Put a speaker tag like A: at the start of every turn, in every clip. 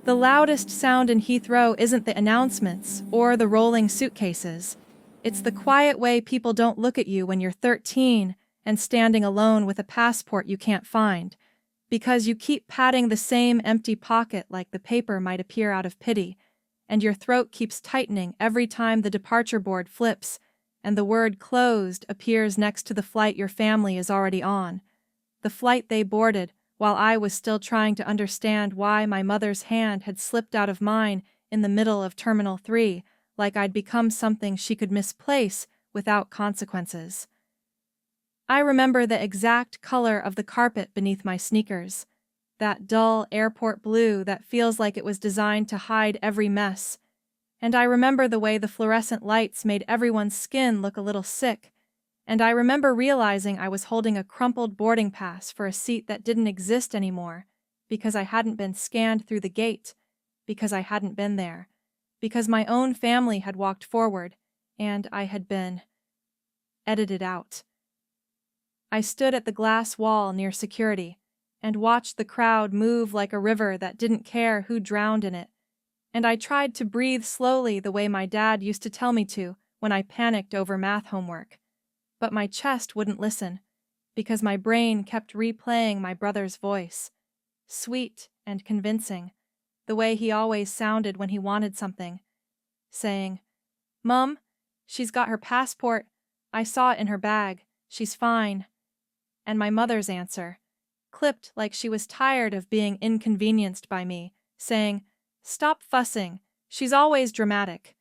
A: The loudest sound in Heathrow isn't the announcements or the rolling suitcases. It's the quiet way people don't look at you when you're 13 and standing alone with a passport you can't find, because you keep patting the same empty pocket like the paper might appear out of pity, and your throat keeps tightening every time the departure board flips and the word closed appears next to the flight your family is already on. The flight they boarded while I was still trying to understand why my mother's hand had slipped out of mine in the middle of Terminal 3, like I'd become something she could misplace without consequences. I remember the exact color of the carpet beneath my sneakers, that dull airport blue that feels like it was designed to hide every mess. And I remember the way the fluorescent lights made everyone's skin look a little sick. And I remember realizing I was holding a crumpled boarding pass for a seat that didn't exist anymore, because I hadn't been scanned through the gate, because I hadn't been there, because my own family had walked forward, and I had been edited out. I stood at the glass wall near security, and watched the crowd move like a river that didn't care who drowned in it, and I tried to breathe slowly the way my dad used to tell me to when I panicked over math homework. But my chest wouldn't listen, because my brain kept replaying my brother's voice, sweet and convincing, the way he always sounded when he wanted something, saying, "Mum, she's got her passport. I saw it in her bag. She's fine." And my mother's answer, clipped like she was tired of being inconvenienced by me, saying, "Stop fussing. She's always dramatic."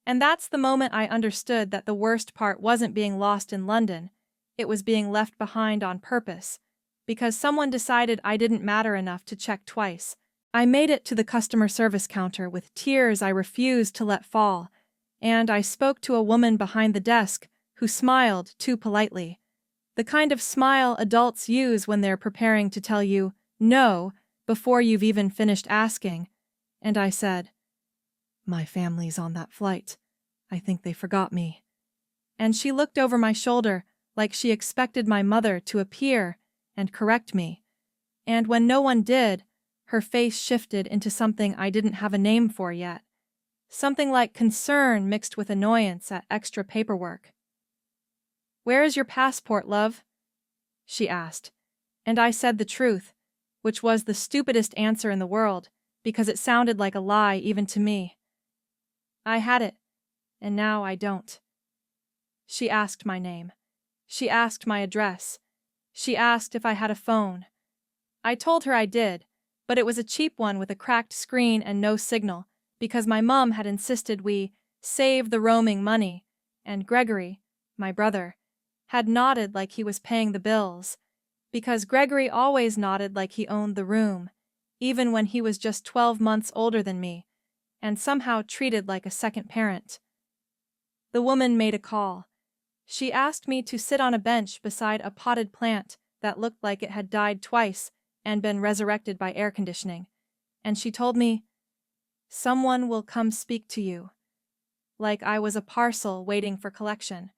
A: And that's the moment I understood that the worst part wasn't being lost in London, it was being left behind on purpose, because someone decided I didn't matter enough to check twice. I made it to the customer service counter with tears I refused to let fall, and I spoke to a woman behind the desk who smiled too politely. The kind of smile adults use when they're preparing to tell you no before you've even finished asking. And I said, "My family's on that flight. I think they forgot me." And she looked over my shoulder like she expected my mother to appear and correct me. And when no one did, her face shifted into something I didn't have a name for yet. Something like concern mixed with annoyance at extra paperwork. "Where is your passport, love?" she asked. And I said the truth, which was the stupidest answer in the world, because it sounded like a lie even to me. "I had it, and now I don't." She asked my name. She asked my address. She asked if I had a phone. I told her I did, but it was a cheap one with a cracked screen and no signal, because my mum had insisted we save the roaming money, and Gregory, my brother, had nodded like he was paying the bills, because Gregory always nodded like he owned the room, even when he was just 12 months older than me, and somehow treated like a second parent. The woman made a call. She asked me to sit on a bench beside a potted plant that looked like it had died twice and been resurrected by air conditioning, and she told me, "Someone will come speak to you," like I was a parcel waiting for collection.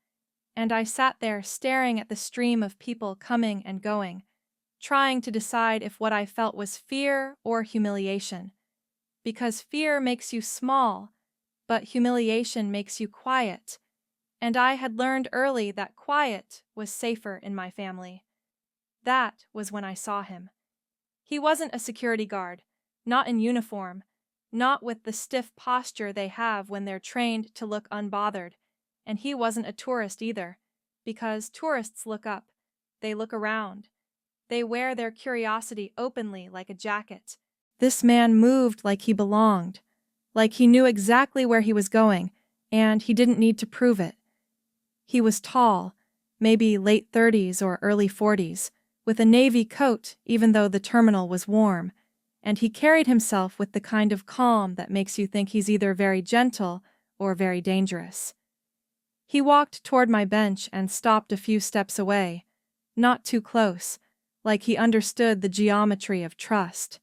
A: And I sat there staring at the stream of people coming and going, trying to decide if what I felt was fear or humiliation. Because fear makes you small, but humiliation makes you quiet. And I had learned early that quiet was safer in my family. That was when I saw him. He wasn't a security guard, not in uniform, not with the stiff posture they have when they're trained to look unbothered. And he wasn't a tourist either, because tourists look up, they look around. They wear their curiosity openly like a jacket. This man moved like he belonged, like he knew exactly where he was going, and he didn't need to prove it. He was tall, maybe late 30s or early 40s, with a navy coat even though the terminal was warm, and he carried himself with the kind of calm that makes you think he's either very gentle or very dangerous. He walked toward my bench and stopped a few steps away, not too close, like he understood the geometry of trust.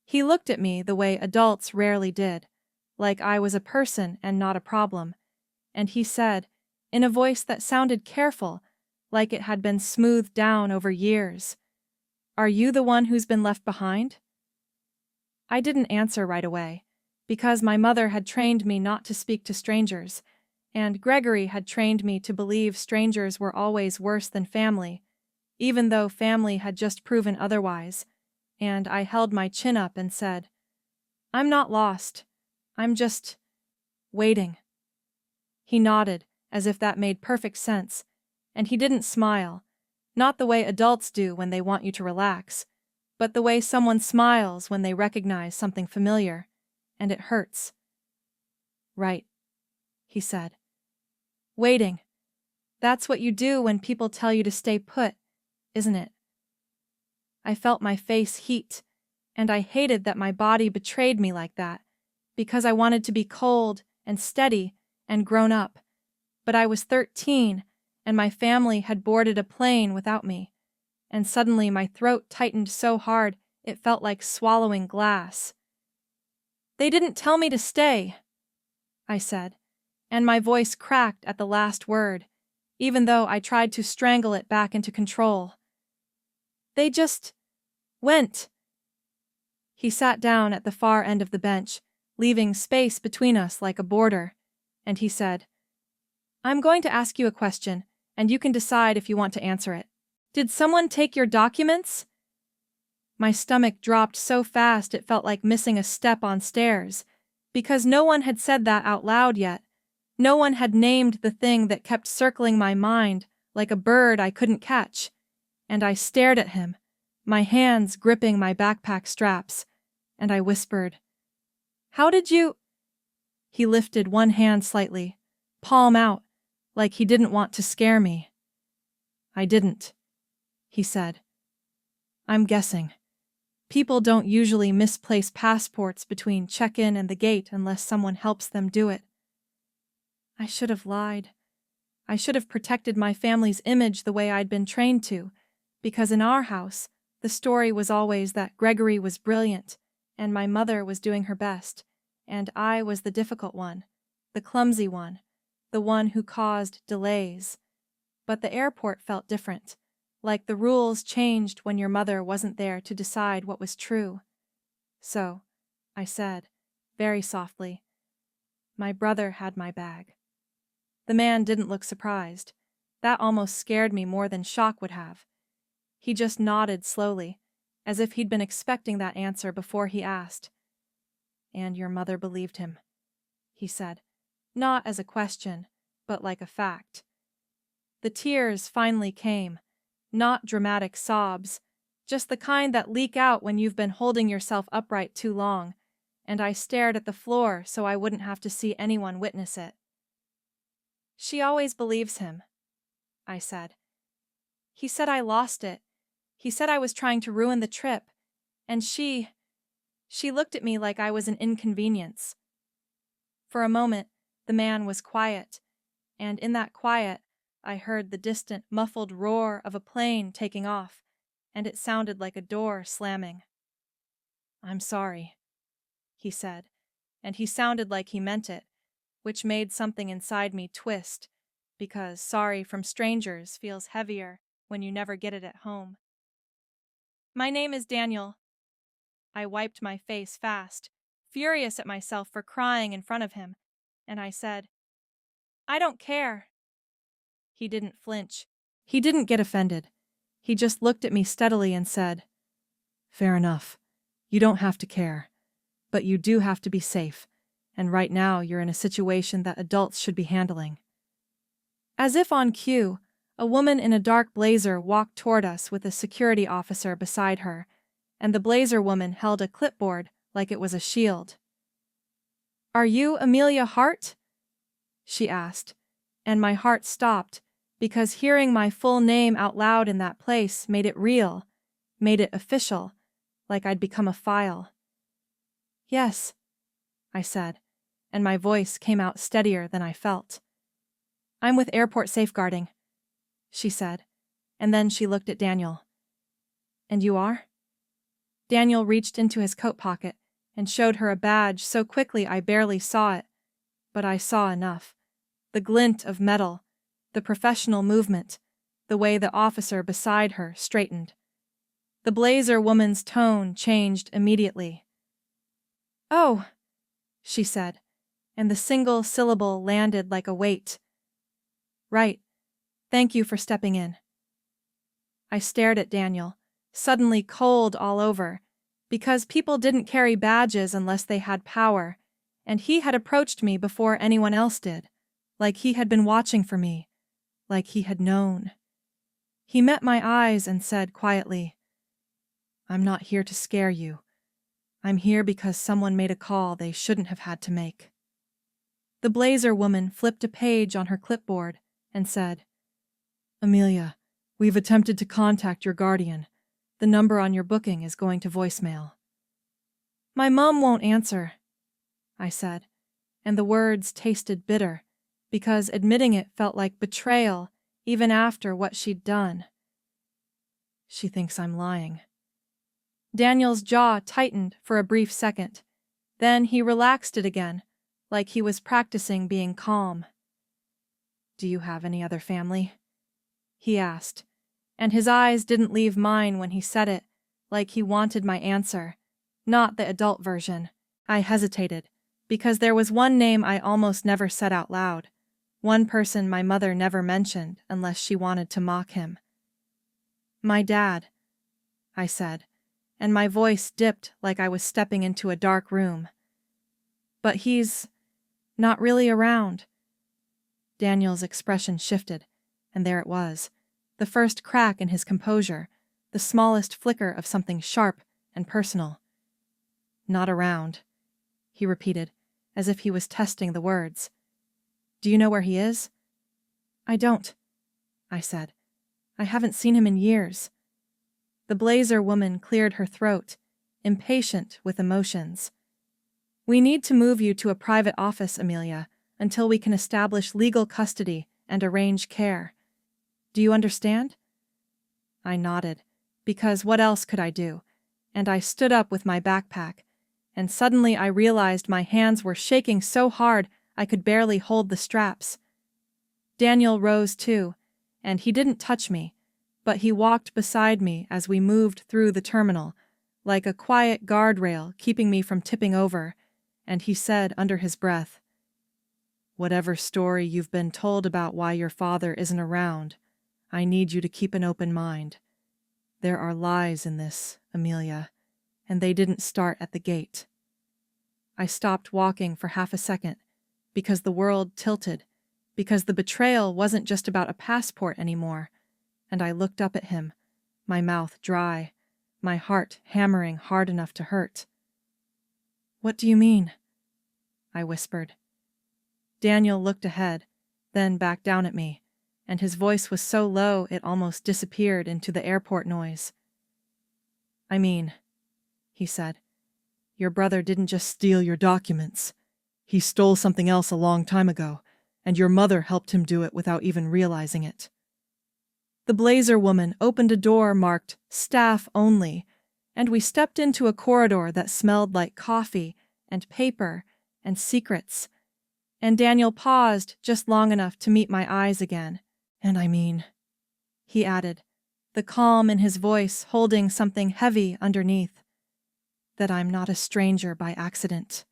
A: He looked at me the way adults rarely did, like I was a person and not a problem, and he said, in a voice that sounded careful, like it had been smoothed down over years, "Are you the one who's been left behind?" I didn't answer right away, because my mother had trained me not to speak to strangers, and Gregory had trained me to believe strangers were always worse than family, even though family had just proven otherwise, and I held my chin up and said, "I'm not lost. I'm just waiting." He nodded, as if that made perfect sense, and he didn't smile, not the way adults do when they want you to relax, but the way someone smiles when they recognize something familiar, and it hurts. "Right," he said. "Waiting. That's what you do when people tell you to stay put, isn't it?" I felt my face heat, and I hated that my body betrayed me like that, because I wanted to be cold and steady and grown up. But I was 13, and my family had boarded a plane without me, and suddenly my throat tightened so hard it felt like swallowing glass. "They didn't tell me to stay," I said, and my voice cracked at the last word, even though I tried to strangle it back into control. "They just went." He sat down at the far end of the bench, leaving space between us like a border, and he said, "I'm going to ask you a question, and you can decide if you want to answer it. Did someone take your documents?" My stomach dropped so fast it felt like missing a step on stairs, because no one had said that out loud yet. No one had named the thing that kept circling my mind like a bird I couldn't catch, and I stared at him, my hands gripping my backpack straps, and I whispered, "How did you—" He lifted one hand slightly, palm out, like he didn't want to scare me. "I didn't," he said. "I'm guessing. People don't usually misplace passports between check-in and the gate unless someone helps them do it." I should have lied. I should have protected my family's image the way I'd been trained to, because in our house, the story was always that Gregory was brilliant, and my mother was doing her best, and I was the difficult one, the clumsy one, the one who caused delays. But the airport felt different, like the rules changed when your mother wasn't there to decide what was true. "So," I said, very softly, "my brother had my bag." The man didn't look surprised. That almost scared me more than shock would have. He just nodded slowly, as if he'd been expecting that answer before he asked. "And your mother believed him," he said, not as a question, but like a fact. The tears finally came, not dramatic sobs, just the kind that leak out when you've been holding yourself upright too long, and I stared at the floor so I wouldn't have to see anyone witness it. "She always believes him," I said. "He said I lost it. He said I was trying to ruin the trip, and she looked at me like I was an inconvenience." For a moment, the man was quiet, and in that quiet, I heard the distant, muffled roar of a plane taking off, and it sounded like a door slamming. "I'm sorry," he said, and he sounded like he meant it, which made something inside me twist, because sorry from strangers feels heavier when you never get it at home. "My name is Daniel." I wiped my face fast, furious at myself for crying in front of him, and I said, "I don't care." He didn't flinch. He didn't get offended. He just looked at me steadily and said, "Fair enough. You don't have to care. But you do have to be safe, and right now you're in a situation that adults should be handling." As if on cue, a woman in a dark blazer walked toward us with a security officer beside her, and the blazer woman held a clipboard like it was a shield. "Are you Amelia Hart?" she asked, and my heart stopped, because hearing my full name out loud in that place made it real, made it official, like I'd become a file. "Yes," I said, and my voice came out steadier than I felt. "I'm with airport safeguarding," she said, and then she looked at Daniel. "And you are?" Daniel reached into his coat pocket and showed her a badge so quickly I barely saw it, but I saw enough. The glint of metal, the professional movement, the way the officer beside her straightened. The blazer woman's tone changed immediately. "Oh," she said, and the single syllable landed like a weight. "Right. Thank you for stepping in." I stared at Daniel, suddenly cold all over, because people didn't carry badges unless they had power, and he had approached me before anyone else did, like he had been watching for me, like he had known. He met my eyes and said quietly, "I'm not here to scare you. I'm here because someone made a call they shouldn't have had to make." The blazer woman flipped a page on her clipboard and said, "Amelia, we've attempted to contact your guardian. The number on your booking is going to voicemail." "My mom won't answer," I said, and the words tasted bitter, because admitting it felt like betrayal even after what she'd done. "She thinks I'm lying." Daniel's jaw tightened for a brief second. Then he relaxed it again, like he was practicing being calm. "Do you have any other family?" he asked, and his eyes didn't leave mine when he said it, like he wanted my answer, not the adult version. I hesitated, because there was one name I almost never said out loud, one person my mother never mentioned unless she wanted to mock him. "My dad," I said, and my voice dipped like I was stepping into a dark room. "But he's not really around." Daniel's expression shifted, and there it was, the first crack in his composure, the smallest flicker of something sharp and personal. "Not around," he repeated, as if he was testing the words. "Do you know where he is?" "I don't," I said. "I haven't seen him in years." The blazer woman cleared her throat, impatient with emotions. "We need to move you to a private office, Amelia, until we can establish legal custody and arrange care. Do you understand?" I nodded, because what else could I do? And I stood up with my backpack, and suddenly I realized my hands were shaking so hard I could barely hold the straps. Daniel rose too, and he didn't touch me, but he walked beside me as we moved through the terminal, like a quiet guardrail keeping me from tipping over, and he said under his breath, "Whatever story you've been told about why your father isn't around, I need you to keep an open mind. There are lies in this, Amelia, and they didn't start at the gate." I stopped walking for half a second, because the world tilted, because the betrayal wasn't just about a passport anymore, and I looked up at him, my mouth dry, my heart hammering hard enough to hurt. "What do you mean?" I whispered. Daniel looked ahead, then back down at me, and his voice was so low it almost disappeared into the airport noise. "I mean," he said, "your brother didn't just steal your documents. He stole something else a long time ago, and your mother helped him do it without even realizing it." The blazer woman opened a door marked "Staff Only," and we stepped into a corridor that smelled like coffee and paper and secrets. And Daniel paused just long enough to meet my eyes again. "And I mean," he added, the calm in his voice holding something heavy underneath, "that I'm not a stranger by accident."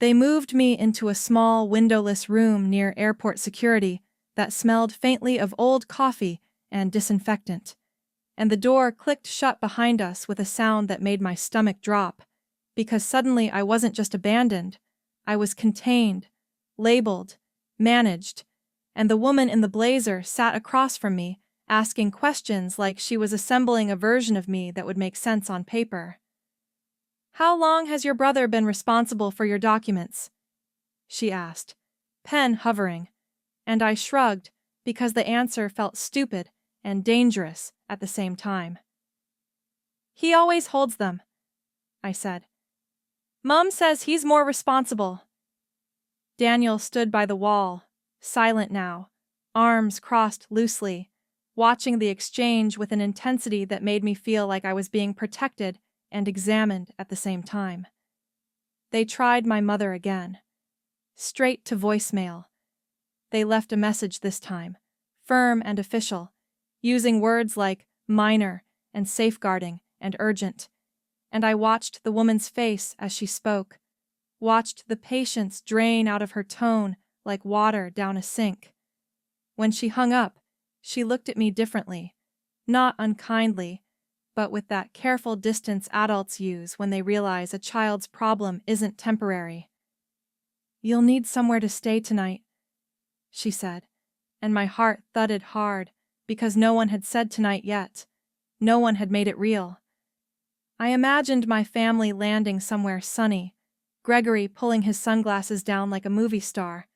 A: They moved me into a small windowless room near airport security that smelled faintly of old coffee and disinfectant, and the door clicked shut behind us with a sound that made my stomach drop, because suddenly I wasn't just abandoned, I was contained, labeled, managed, and the woman in the blazer sat across from me, asking questions like she was assembling a version of me that would make sense on paper. "How long has your brother been responsible for your documents?" she asked, pen hovering, and I shrugged because the answer felt stupid and dangerous at the same time. "He always holds them," I said. "Mom says he's more responsible." Daniel stood by the wall, silent now, arms crossed loosely, watching the exchange with an intensity that made me feel like I was being protected and examined at the same time. They tried my mother again. Straight to voicemail. They left a message this time, firm and official, using words like minor and safeguarding and urgent, and I watched the woman's face as she spoke, watched the patience drain out of her tone like water down a sink. When she hung up, she looked at me differently, not unkindly, but with that careful distance adults use when they realize a child's problem isn't temporary. "You'll need somewhere to stay tonight," she said, and my heart thudded hard because no one had said tonight yet. No one had made it real. I imagined my family landing somewhere sunny, Gregory pulling his sunglasses down like a movie star,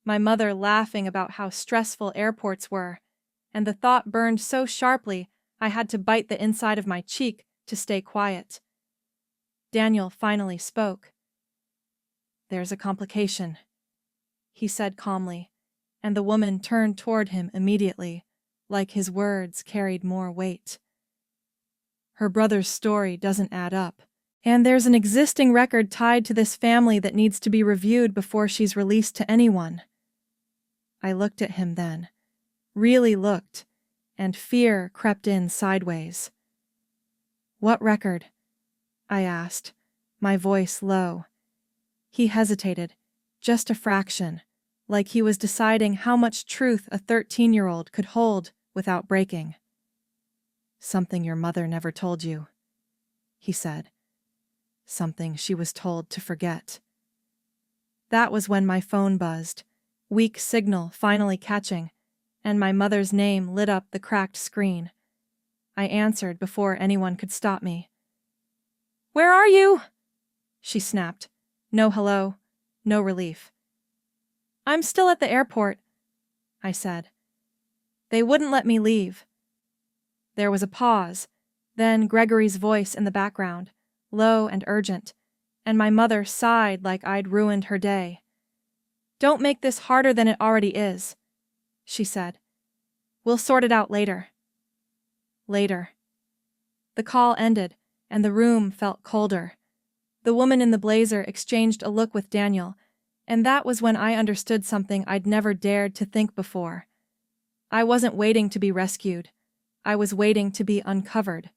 A: my mother laughing about how stressful airports were, and the thought burned so sharply I had to bite the inside of my cheek to stay quiet. Daniel finally spoke. "There's a complication," he said calmly, and the woman turned toward him immediately, like his words carried more weight. "Her brother's story doesn't add up, and there's an existing record tied to this family that needs to be reviewed before she's released to anyone." I looked at him then, really looked, and fear crept in sideways. "What record?" I asked, my voice low. He hesitated, just a fraction, like he was deciding how much truth a 13-year-old could hold without breaking. "Something your mother never told you," he said. "Something she was told to forget." That was when my phone buzzed, weak signal finally catching, and my mother's name lit up the cracked screen. I answered before anyone could stop me. "Where are you?" she snapped. No hello, no relief. "I'm still at the airport," I said. "They wouldn't let me leave." There was a pause, then Gregory's voice in the background, low and urgent, and my mother sighed like I'd ruined her day. "Don't make this harder than it already is," she said. "We'll sort it out later." Later. The call ended, and the room felt colder. The woman in the blazer exchanged a look with Daniel, and that was when I understood something I'd never dared to think before. I wasn't waiting to be rescued. I was waiting to be uncovered.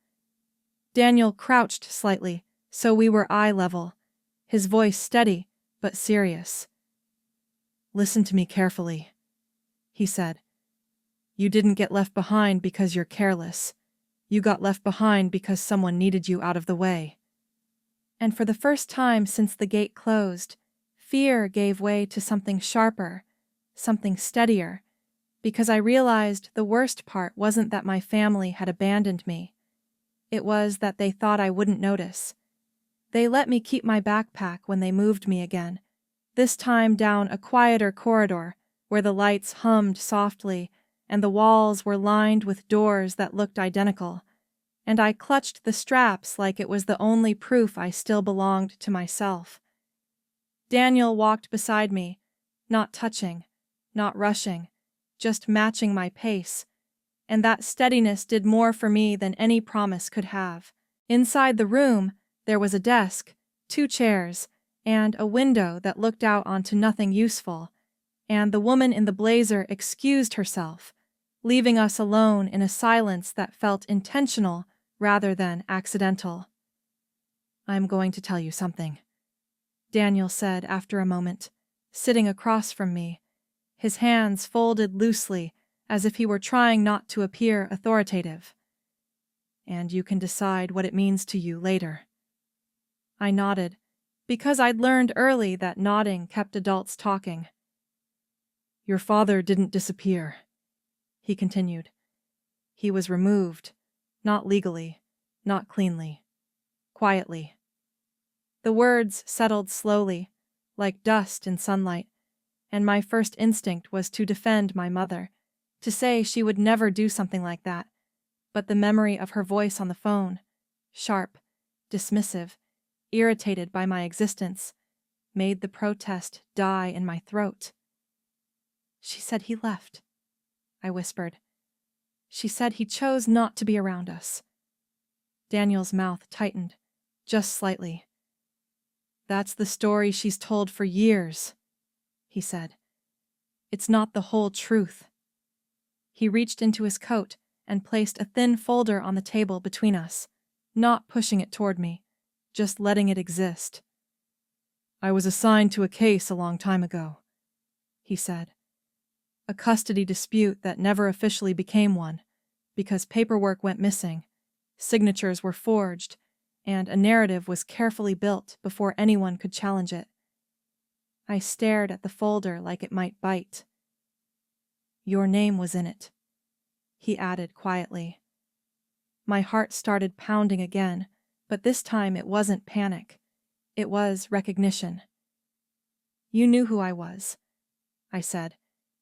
A: Daniel crouched slightly, so we were eye level, his voice steady but serious. "Listen to me carefully," he said. "You didn't get left behind because you're careless. You got left behind because someone needed you out of the way." And for the first time since the gate closed, fear gave way to something sharper, something steadier, because I realized the worst part wasn't that my family had abandoned me. It was that they thought I wouldn't notice. They let me keep my backpack when they moved me again, this time down a quieter corridor where the lights hummed softly and the walls were lined with doors that looked identical, and I clutched the straps like it was the only proof I still belonged to myself. Daniel walked beside me, not touching, not rushing, just matching my pace, and that steadiness did more for me than any promise could have. Inside the room, there was a desk, 2 chairs, and a window that looked out onto nothing useful, and the woman in the blazer excused herself, leaving us alone in a silence that felt intentional rather than accidental. "I'm going to tell you something," Daniel said after a moment, sitting across from me, his hands folded loosely as if he were trying not to appear authoritative. "And you can decide what it means to you later." I nodded, because I'd learned early that nodding kept adults talking. "Your father didn't disappear," he continued. "He was removed, not legally, not cleanly, quietly." The words settled slowly, like dust in sunlight, and my first instinct was to defend my mother, to say she would never do something like that, but the memory of her voice on the phone, sharp, dismissive, irritated by my existence, made the protest die in my throat. "She said he left," I whispered. "She said he chose not to be around us." Daniel's mouth tightened, just slightly. "That's the story she's told for years," he said. "It's not the whole truth." He reached into his coat and placed a thin folder on the table between us, not pushing it toward me, just letting it exist. "I was assigned to a case a long time ago," he said. "A custody dispute that never officially became one, because paperwork went missing, signatures were forged, and a narrative was carefully built before anyone could challenge it." I stared at the folder like it might bite. "Your name was in it," he added quietly. My heart started pounding again, but this time it wasn't panic. It was recognition. "You knew who I was," I said,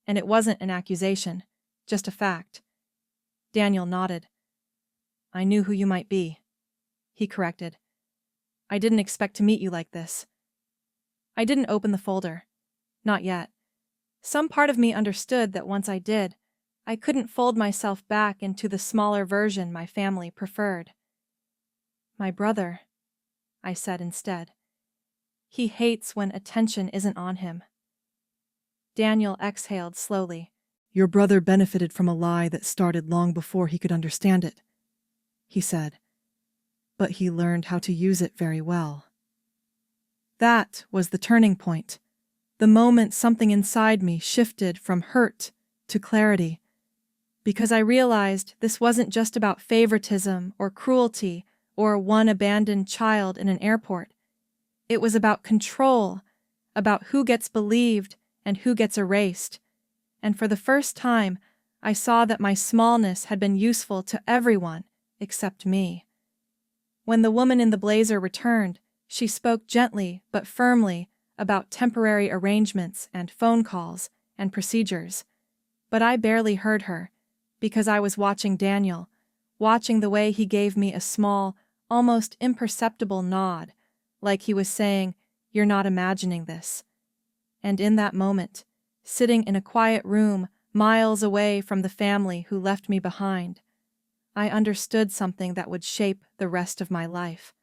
A: "and it wasn't an accusation, just a fact." Daniel nodded. "I knew who you might be," he corrected. "I didn't expect to meet you like this." I didn't open the folder. Not yet. Some part of me understood that once I did, I couldn't fold myself back into the smaller version my family preferred. "My brother," I said instead. "He hates when attention isn't on him." Daniel exhaled slowly. "Your brother benefited from a lie that started long before he could understand it," he said. "But he learned how to use it very well." That was the turning point. The moment something inside me shifted from hurt to clarity. Because I realized this wasn't just about favoritism or cruelty or one abandoned child in an airport. It was about control, about who gets believed and who gets erased. And for the first time, I saw that my smallness had been useful to everyone except me. When the woman in the blazer returned, she spoke gently but firmly about temporary arrangements and phone calls and procedures. But I barely heard her, because I was watching Daniel, watching the way he gave me a small, almost imperceptible nod, like he was saying, "You're not imagining this." And in that moment, sitting in a quiet room miles away from the family who left me behind, I understood something that would shape the rest of my life.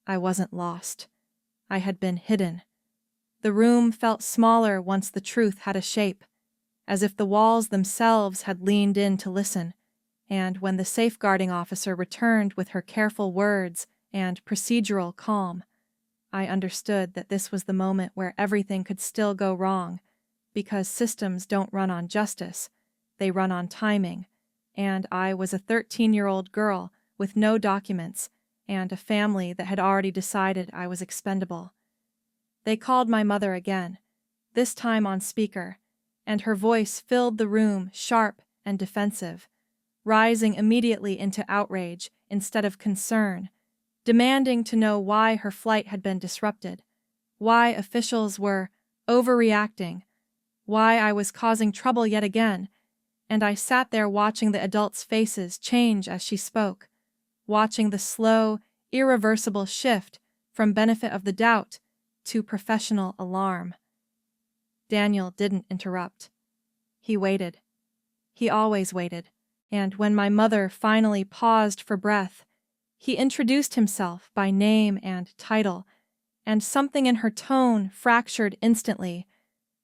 A: I wasn't lost. I had been hidden. The room felt smaller once the truth had a shape, as if the walls themselves had leaned in to listen, and when the safeguarding officer returned with her careful words and procedural calm, I understood that this was the moment where everything could still go wrong, because systems don't run on justice, they run on timing, and I was a 13-year-old girl with no documents and a family that had already decided I was expendable. They called my mother again, this time on speaker, and her voice filled the room sharp and defensive, rising immediately into outrage instead of concern, demanding to know why her flight had been disrupted, why officials were overreacting, why I was causing trouble yet again, and I sat there watching the adults' faces change as she spoke, watching the slow, irreversible shift from benefit of the doubt to professional alarm. Daniel didn't interrupt. He waited. He always waited, and when my mother finally paused for breath, he introduced himself by name and title, and something in her tone fractured instantly,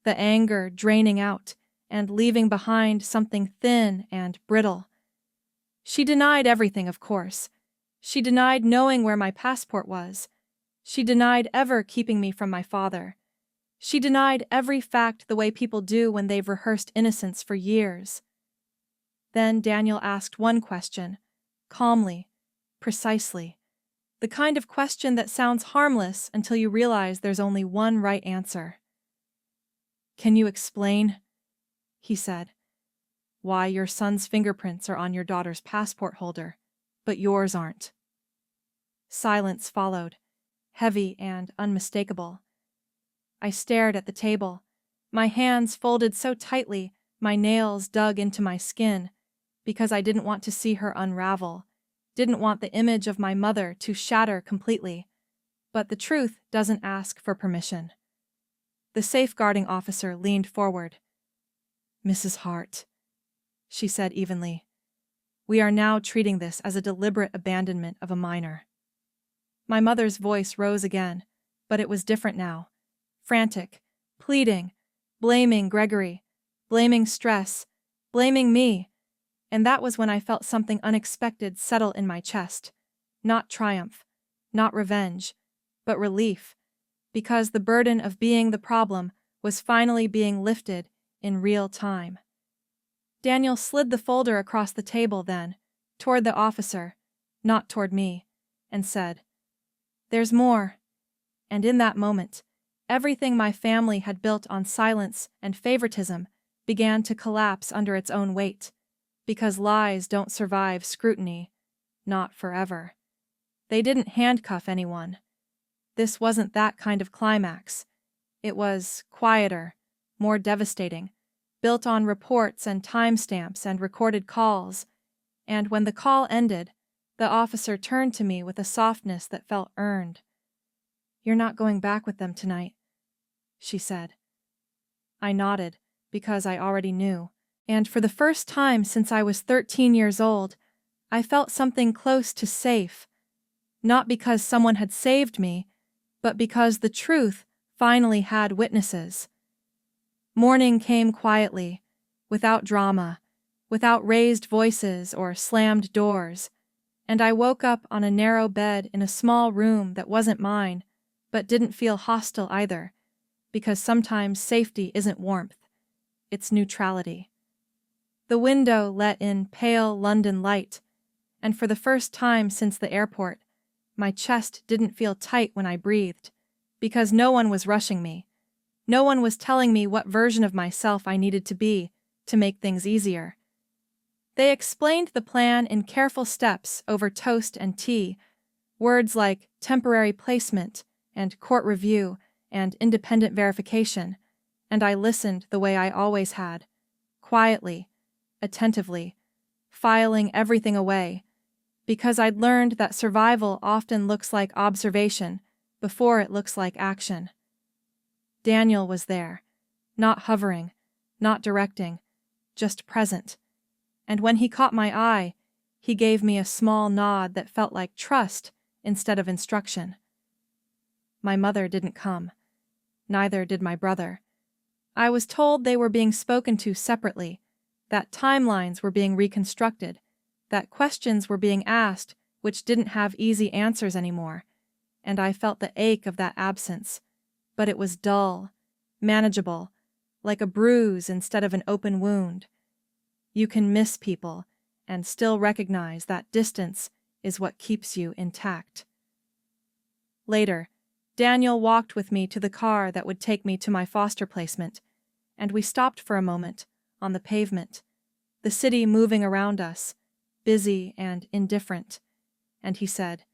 A: the anger draining out and leaving behind something thin and brittle. She denied everything, of course. She denied knowing where my passport was. She denied ever keeping me from my father. She denied every fact the way people do when they've rehearsed innocence for years. Then Daniel asked one question, calmly, precisely, the kind of question that sounds harmless until you realize there's only one right answer. "Can you explain," he said, "why your son's fingerprints are on your daughter's passport holder, but yours aren't?" Silence followed, heavy and unmistakable. I stared at the table, my hands folded so tightly my nails dug into my skin, because I didn't want to see her unravel, didn't want the image of my mother to shatter completely. But the truth doesn't ask for permission. The safeguarding officer leaned forward. "Mrs. Hart," she said evenly, "we are now treating this as a deliberate abandonment of a minor." My mother's voice rose again, but it was different now. Frantic, pleading, blaming Gregory, blaming stress, blaming me. And that was when I felt something unexpected settle in my chest. Not triumph, not revenge, but relief, because the burden of being the problem was finally being lifted in real time. Daniel slid the folder across the table then, toward the officer, not toward me, and said, "There's more." And in that moment, everything my family had built on silence and favoritism began to collapse under its own weight, because lies don't survive scrutiny, not forever. They didn't handcuff anyone. This wasn't that kind of climax. It was quieter, more devastating, built on reports and timestamps and recorded calls, and when the call ended, the officer turned to me with a softness that felt earned. "You're not going back with them tonight," she said. I nodded, because I already knew, and for the first time since I was 13 years old, I felt something close to safe, not because someone had saved me, but because the truth finally had witnesses. Morning came quietly, without drama, without raised voices or slammed doors, and I woke up on a narrow bed in a small room that wasn't mine, but didn't feel hostile either, because sometimes safety isn't warmth, it's neutrality. The window let in pale London light, and for the first time since the airport, my chest didn't feel tight when I breathed, because no one was rushing me. No one was telling me what version of myself I needed to be to make things easier. They explained the plan in careful steps over toast and tea, words like temporary placement and court review and independent verification, and I listened the way I always had, quietly, attentively, filing everything away, because I'd learned that survival often looks like observation before it looks like action. Daniel was there, not hovering, not directing, just present, and when he caught my eye, he gave me a small nod that felt like trust instead of instruction. My mother didn't come. Neither did my brother. I was told they were being spoken to separately, that timelines were being reconstructed, that questions were being asked which didn't have easy answers anymore, and I felt the ache of that absence, but it was dull, manageable, like a bruise instead of an open wound. You can miss people and still recognize that distance is what keeps you intact. Later, Daniel walked with me to the car that would take me to my foster placement, and we stopped for a moment, on the pavement, the city moving around us, busy and indifferent, and he said,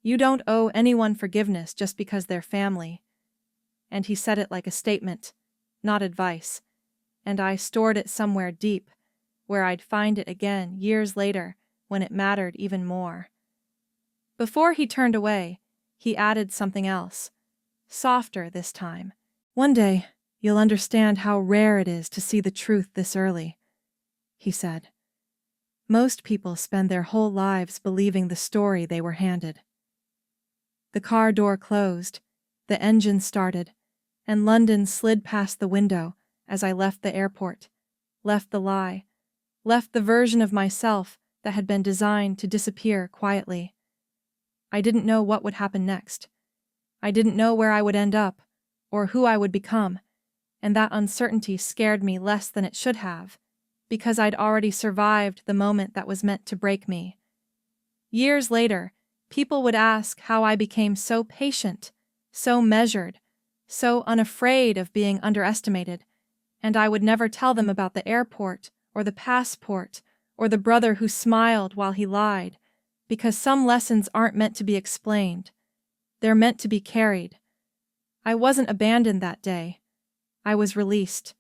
A: "You don't owe anyone forgiveness just because they're family." And he said it like a statement, not advice, and I stored it somewhere deep, where I'd find it again years later when it mattered even more. Before he turned away, he added something else, softer this time. "One day, you'll understand how rare it is to see the truth this early," he said. "Most people spend their whole lives believing the story they were handed." The car door closed, the engine started, and London slid past the window as I left the airport, left the lie, left the version of myself that had been designed to disappear quietly. I didn't know what would happen next. I didn't know where I would end up, or who I would become, and that uncertainty scared me less than it should have, because I'd already survived the moment that was meant to break me. Years later, people would ask how I became so patient, so measured, so unafraid of being underestimated, and I would never tell them about the airport, or the passport, or the brother who smiled while he lied, because some lessons aren't meant to be explained. They're meant to be carried. I wasn't abandoned that day. I was released,